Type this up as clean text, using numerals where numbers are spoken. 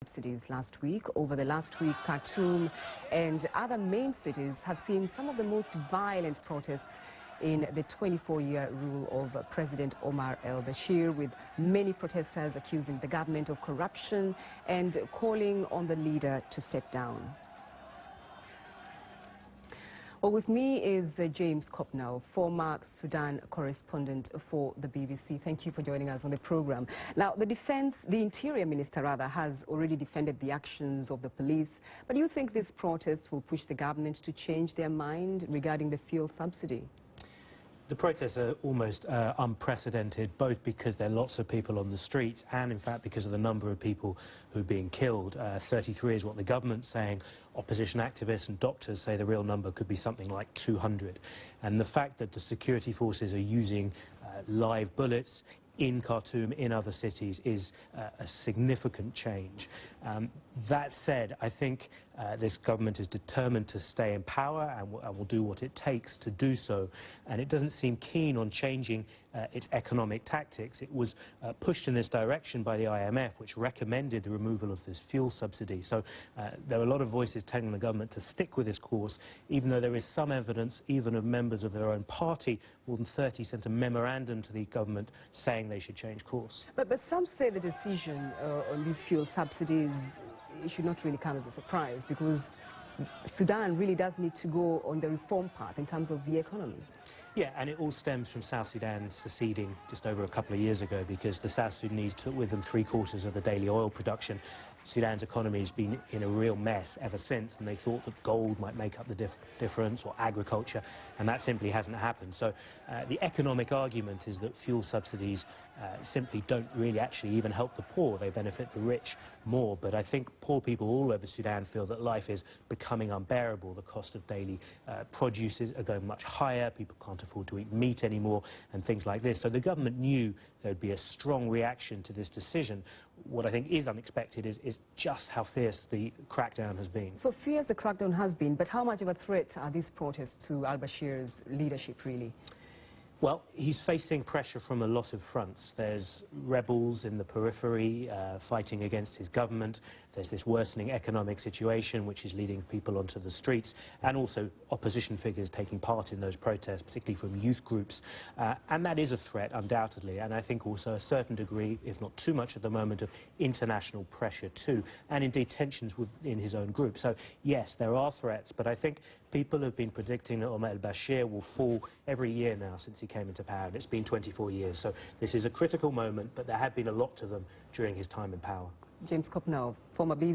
Subsidies last week. Over the last week, Khartoum and other main cities have seen some of the most violent protests in the 24-year rule of President Omar al-Bashir, with many protesters accusing the government of corruption and calling on the leader to step down. Well, with me is James Copnell, former Sudan correspondent for the BBC. Thank you for joining us on the program. Now, the Interior Minister rather, has already defended the actions of the police. But do you think these protests will push the government to change their mind regarding the fuel subsidy? The protests are almost unprecedented, both because there are lots of people on the streets and, in fact, because of the number of people who are being killed. 33 is what the government's saying. Opposition activists and doctors say the real number could be something like 200. And the fact that the security forces are using live bullets in Khartoum, in other cities, is a significant change. That said, I think this government is determined to stay in power and will do what it takes to do so. And it doesn't seem keen on changing its economic tactics. It was pushed in this direction by the IMF, which recommended the removal of this fuel subsidy. So there are a lot of voices telling the government to stick with this course, even though there is some evidence, even of members of their own party. More than 30 sent a memorandum to the government saying they should change course. But some say the decision on these fuel subsidies should not really come as a surprise, because Sudan really does need to go on the reform path in terms of the economy. Yeah, and it all stems from South Sudan seceding just over a couple of years ago, because the South Sudanese took with them 3/4 of the daily oil production. Sudan's economy has been in a real mess ever since, and they thought that gold might make up the difference, or agriculture, and that simply hasn't happened. So the economic argument is that fuel subsidies simply don't really actually even help the poor. They benefit the rich more. But I think poor people all over Sudan feel that life is becoming unbearable. The cost of daily produce are going much higher. People can't afford to eat meat anymore and things like this. So the government knew there would be a strong reaction to this decision. What I think is unexpected is just how fierce the crackdown has been. So fierce the crackdown has been, but how much of a threat are these protests to al-Bashir's leadership, really? Well, he's facing pressure from a lot of fronts. There's rebels in the periphery fighting against his government. There's this worsening economic situation which is leading people onto the streets, and also opposition figures taking part in those protests, particularly from youth groups. And that is a threat, undoubtedly, and I think also a certain degree, if not too much at the moment, of international pressure too, and indeed tensions within his own group. So yes, there are threats, but I think people have been predicting that Omar al-Bashir will fall every year now since he came into power, and it's been 24 years. So this is a critical moment, but there have been a lot to them during his time in power. James Copnell, former BBC.